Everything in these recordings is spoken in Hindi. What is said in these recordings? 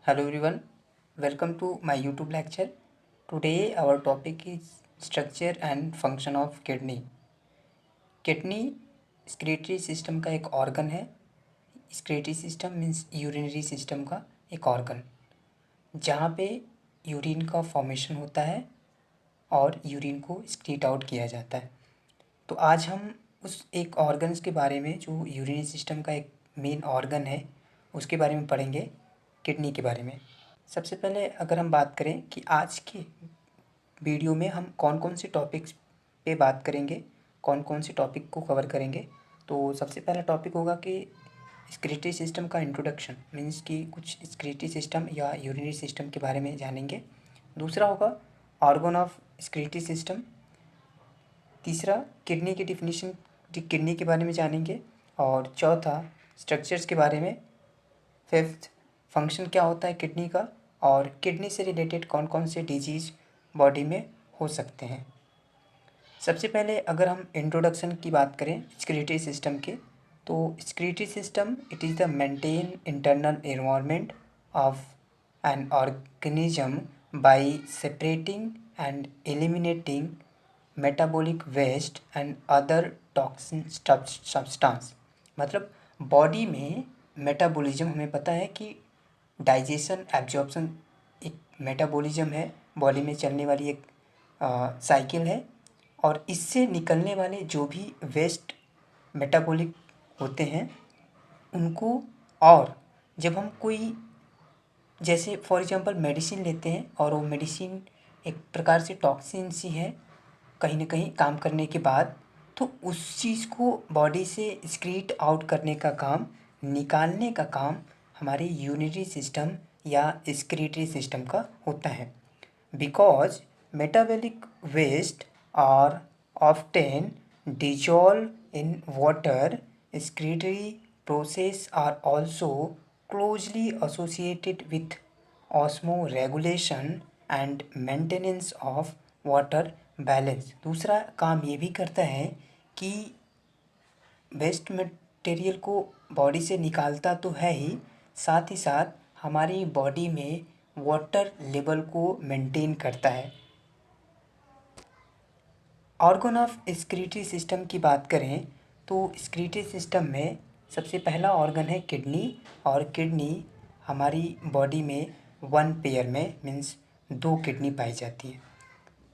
Hello everyone, welcome to my YouTube lecture. Today our topic is structure and function of kidney. Kidney excretory system का एक ऑर्गन है। Excretory system means urinary system का एक ऑर्गन, जहाँ पे यूरिन का फॉर्मेशन होता है और यूरिन को स्क्रीट आउट किया जाता है। तो आज हम उस एक ऑर्गन्स के बारे में जो यूरिनरी सिस्टम का एक मेन ऑर्गन है उसके बारे में पढ़ेंगे, किडनी के बारे में। सबसे पहले अगर हम बात करें कि आज के वीडियो में हम कौन कौन से टॉपिक्स पे बात करेंगे, कौन कौन से टॉपिक को कवर करेंगे, तो सबसे पहला टॉपिक होगा कि स्क्रीटरी सिस्टम का इंट्रोडक्शन, मीन्स कि कुछ स्क्रीटरी सिस्टम या यूरिनरी सिस्टम के बारे में जानेंगे। दूसरा होगा ऑर्गन ऑफ स्क्रीटरी सिस्टम। तीसरा किडनी की डिफिनीशन, किडनी के बारे में जानेंगे। और चौथा स्ट्रक्चर्स के बारे में। फिफ्थ फंक्शन क्या होता है किडनी का, और किडनी से रिलेटेड कौन कौन से डिजीज़ बॉडी में हो सकते हैं। सबसे पहले अगर हम इंट्रोडक्शन की बात करें स्क्रीटरी सिस्टम के, तो excretory system it is the maintain internal environment of an organism by separating and eliminating metabolic waste and other toxin substance. मतलब बॉडी में मेटाबॉलिज्म, हमें पता है कि डाइजेशन एब्जॉर्प्शन एक मेटाबॉलिज्म है, बॉडी में चलने वाली एक साइकिल है। और इससे निकलने वाले जो भी वेस्ट मेटाबॉलिक होते हैं उनको, और जब हम कोई जैसे फॉर एग्जांपल मेडिसिन लेते हैं और वो मेडिसिन एक प्रकार से टॉक्सिन सी है कहीं ना कहीं काम करने के बाद, तो उस चीज़ को बॉडी से स्क्रीट आउट करने का काम, निकालने का काम हमारे यूरिनरी सिस्टम या स्क्रीटरी सिस्टम का होता है। Because metabolic waste are often dissolved in water, excretory process are also closely associated with osmoregulation and maintenance of water balance। दूसरा काम ये भी करता है कि वेस्ट मटेरियल को बॉडी से निकालता तो है ही, साथ ही साथ हमारी बॉडी में वाटर लेवल को मेंटेन करता है। ऑर्गन ऑफ स्क्रीटरी सिस्टम की बात करें तो स्क्रीटरी सिस्टम में सबसे पहला ऑर्गन है किडनी, और किडनी हमारी बॉडी में वन पेयर में मीन्स 2 किडनी पाई जाती है।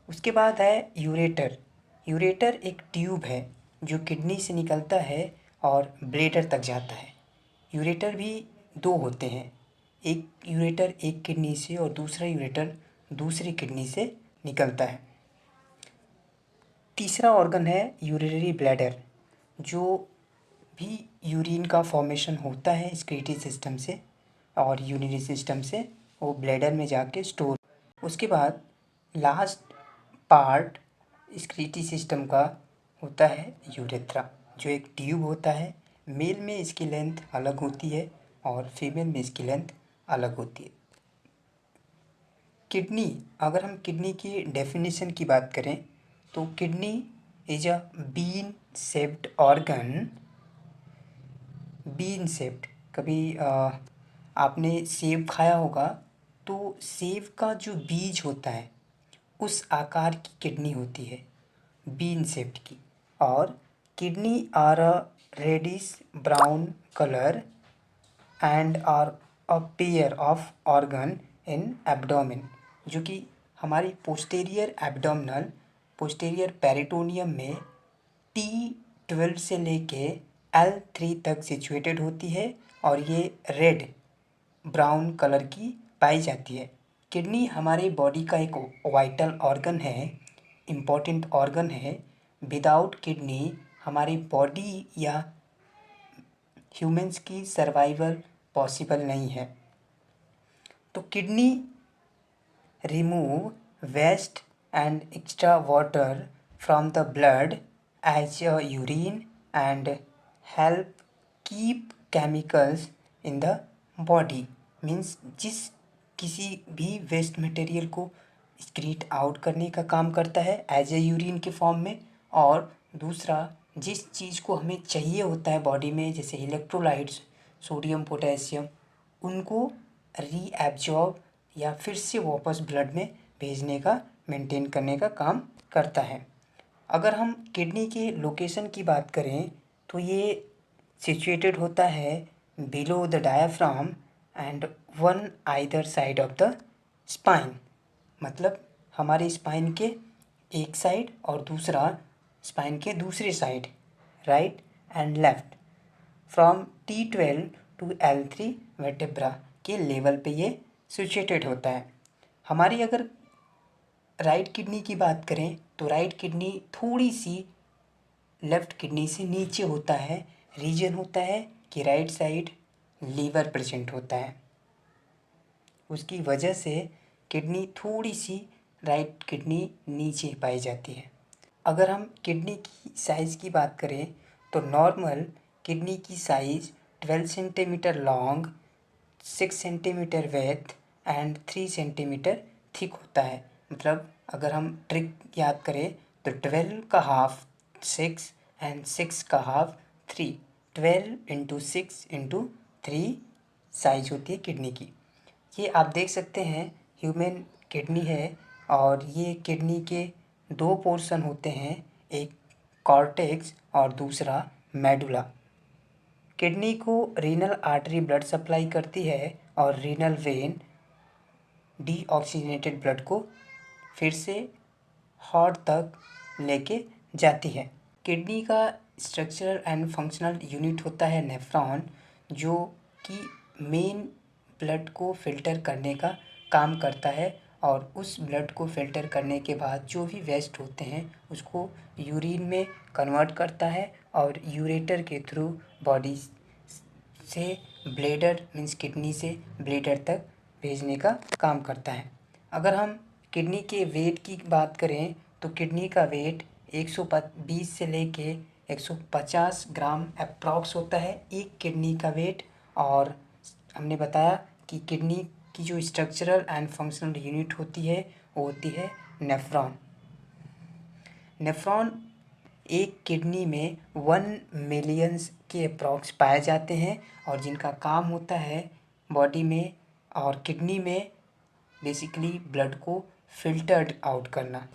उसके बाद है यूरेटर। यूरेटर एक ट्यूब है जो किडनी से निकलता है और ब्लैडर तक जाता है। यूरेटर भी 2 होते हैं, एक यूरेटर एक किडनी से और दूसरा यूरेटर दूसरी किडनी से निकलता है। तीसरा ऑर्गन है यूरिनरी ब्लैडर, जो भी यूरिन का फॉर्मेशन होता है स्क्रीटरी सिस्टम से और यूरिनरी सिस्टम से, वो ब्लैडर में जाके स्टोर। उसके बाद लास्ट पार्ट स्क्रीटरी सिस्टम का होता है यूरेथ्रा, जो एक ट्यूब होता है। मेल में इसकी लेंथ अलग होती है और फीमेल में इसकी लेंथ अलग होती है। किडनी, अगर हम किडनी की डेफिनेशन की बात करें तो kidney is a bean shaped organ. Bean shaped, कभी आपने सेब खाया होगा तो सेब का जो बीज होता है उस आकार की किडनी होती है, बीन शेप्ड की। और kidney are a reddish brown colour and are a pair of organ in abdomen, जो कि हमारी पोस्टीरियर एब्डोमिनल पोस्टीरियर पेरिटोनियम में T12 से लेके L3 तक सिचुएटेड होती है, और ये रेड ब्राउन कलर की पाई जाती है। किडनी हमारे बॉडी का एक वाइटल ऑर्गन है, इम्पॉर्टेंट ऑर्गन है। विदाउट किडनी हमारी बॉडी या ह्यूमंस की सर्वाइवल पॉसिबल नहीं है। तो kidney remove waste and extra water from the blood as a urine and help keep chemicals in the body. Means जिस किसी भी वेस्ट मटेरियल को स्क्रीट आउट करने का काम करता है एज ए यूरिन के फॉर्म में, और दूसरा जिस चीज़ को हमें चाहिए होता है बॉडी में, जैसे इलेक्ट्रोलाइट्स सोडियम पोटेशियम, उनको रीएब्जॉर्ब या फिर से वापस ब्लड में भेजने का, मेंटेन करने का काम करता है। अगर हम किडनी के लोकेशन की बात करें तो ये सिचुएटेड होता है below the diaphragm and one either side of the spine, मतलब हमारे स्पाइन के एक साइड और दूसरा स्पाइन के दूसरी side, right and left, from T12 to L3 vertebra के लेवल पे ये सिचुएटेड होता है। हमारी अगर राइट किडनी की बात करें तो राइट किडनी थोड़ी सी लेफ्ट किडनी से नीचे होता है। रीजन होता है कि राइट साइड लीवर प्रेजेंट होता है, उसकी वजह से किडनी थोड़ी सी राइट किडनी नीचे पाई जाती है। अगर हम किडनी की साइज़ की बात करें तो नॉर्मल किडनी की size 12 centimetre long, 6 centimetre width and 3 centimetre thick होता है। मतलब अगर हम ट्रिक याद करें तो 12 का हाफ 6 एंड 6 का हाफ 3, 12 इंटू 6 इंटू 3 साइज होती है किडनी की। ये आप देख सकते हैं ह्यूमन किडनी है और ये किडनी के दो पोर्शन होते हैं, एक कॉर्टेक्स और दूसरा मेडुला। किडनी को रीनल आर्टरी ब्लड सप्लाई करती है और रीनल वेन डीऑक्सीजनेटेड ब्लड को फिर से हार्ट तक लेके जाती है। किडनी का स्ट्रक्चरल एंड फंक्शनल यूनिट होता है नेफ्रॉन, जो कि मेन ब्लड को फिल्टर करने का काम करता है और उस ब्लड को फिल्टर करने के बाद जो भी वेस्ट होते हैं उसको यूरिन में कन्वर्ट करता है और यूरेटर के थ्रू बॉडी से ब्लेडर मीन्स किडनी से ब्लेडर तक भेजने का काम करता है। अगर हम किडनी के वेट की बात करें तो किडनी का वेट 120 से लेके 150 ग्राम अप्रॉक्स होता है एक किडनी का वेट। और हमने बताया कि किडनी की जो स्ट्रक्चरल एंड फंक्शनल यूनिट होती है वो होती है नेफ्रॉन। नेफ्रॉन एक किडनी में 1 मिलियंस के अप्रॉक्स पाए जाते हैं और जिनका काम होता है बॉडी में और किडनी में बेसिकली ब्लड को फिल्टर्ड आउट करना।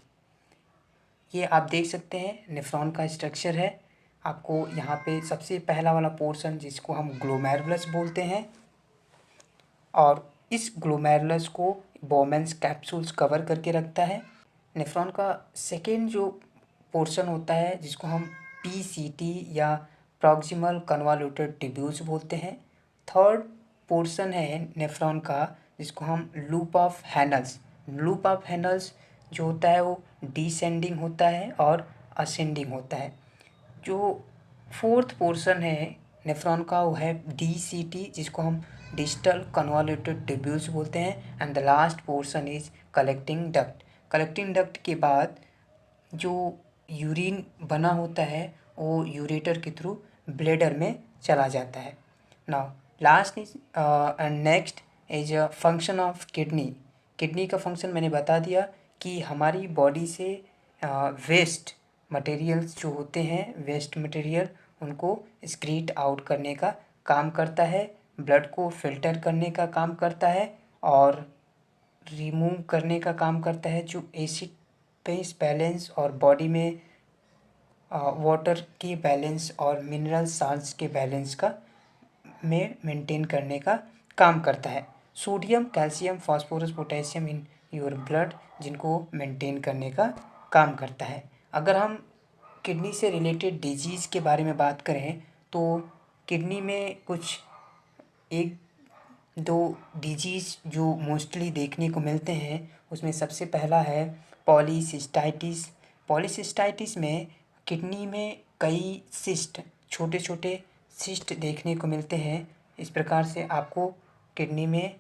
ये आप देख सकते हैं नेफ्रॉन का स्ट्रक्चर है। आपको यहाँ पे सबसे पहला वाला पोर्शन जिसको हम ग्लोमेरुलस बोलते हैं और इस ग्लोमेरुलस को बोमेन्स कैप्सूल्स कवर करके रखता है। नेफ्रॉन का सेकेंड जो पोर्शन होता है जिसको हम PCT या प्रॉक्सिमल कन्वॉल्यूटेड ट्यूब्यूल्स बोलते हैं। थर्ड पोर्शन है नेफ्रॉन का जिसको हम लूप ऑफ हैनल्स। लूप ऑफ हैनल्स जो होता है वो डिसेंडिंग होता है और असेंडिंग होता है। जो फोर्थ पोर्शन है नेफ्रॉन का वो है DCT जिसको हम डिजिटल कन्वॉल्यूटेड ट्यूब्यूल्स बोलते हैं। And the last portion is collecting duct. Collecting duct के बाद जो यूरिन बना होता है वो यूरेटर के थ्रू ब्लेडर में चला जाता है। Now last is and next is a function of kidney. Kidney का फंक्शन मैंने बता दिया कि हमारी बॉडी से वेस्ट मटेरियल्स जो होते हैं, वेस्ट मटेरियल उनको एक्सक्रीट आउट करने का काम करता है, ब्लड को फिल्टर करने का काम करता है और रिमूव करने का काम करता है जो एसिड बेस बैलेंस और बॉडी में वाटर के बैलेंस और मिनरल साल्ट्स के बैलेंस का में मेंटेन करने का काम करता है। Sodium, calcium, phosphorus, potassium in your blood जिनको मेंटेन करने का काम करता है। अगर हम किडनी से रिलेटेड डिजीज़ के बारे में बात करें तो किडनी में कुछ एक दो डिजीज़ जो मोस्टली देखने को मिलते हैं उसमें सबसे पहला है पॉलीसिस्टाइटिस। पॉलीसिस्टाइटिस में किडनी में कई सिस्ट, छोटे छोटे सिस्ट देखने को मिलते हैं। इस प्रकार से आपको किडनी में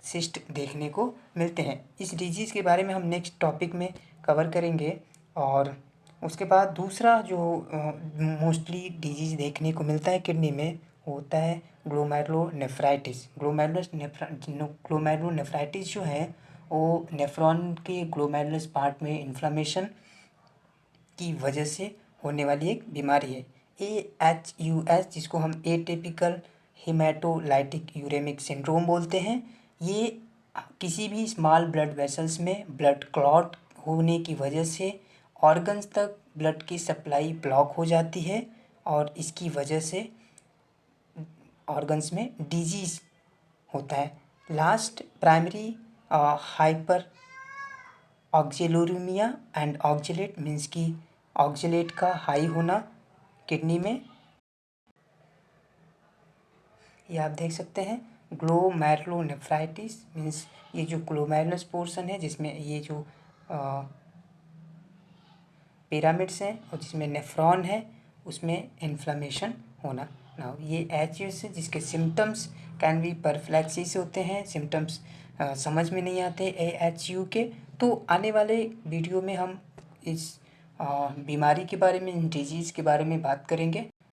सिस्ट देखने को मिलते हैं। इस डिजीज़ के बारे में हम नेक्स्ट टॉपिक में कवर करेंगे। और उसके बाद दूसरा जो मोस्टली डिजीज़ देखने को मिलता है किडनी में होता है ग्लोमेरुलोनेफ्राइटिस। ग्लोमेरुलोनेफ्राइटिस जो है वो नेफ्रॉन के ग्लोमेरुलस पार्ट में इन्फ्लेमेशन की वजह से होने वाली एक बीमारी है। AHUS जिसको हम एटिपिकल हेमाटोलाइटिक यूरेमिक सिंड्रोम बोलते हैं। ये किसी भी स्मॉल ब्लड वेसल्स में ब्लड क्लॉट होने की वजह से ऑर्गन्स तक ब्लड की सप्लाई ब्लॉक हो जाती है और इसकी वजह से ऑर्गन्स में डिजीज़ होता है। Last primary hyper oxaluremia and oxalate means कि ऑक्जेलेट का हाई होना किडनी में, ये आप देख सकते हैं। ग्लोमेरुलोनेफ्राइटिस मीन्स ये जो ग्लोमेरुलस पोर्शन है जिसमें ये जो पिरामिड्स हैं और जिसमें नेफ्रॉन है उसमें इन्फ्लेमेशन होना। ना ये एच से जिसके सिम्टम्स कैन बी परफ्लेक्सिस होते हैं, सिम्टम्स समझ में नहीं आते AHU के। तो आने वाले वीडियो में हम इस बीमारी के बारे में, डिजीज़ के बारे में बात करेंगे।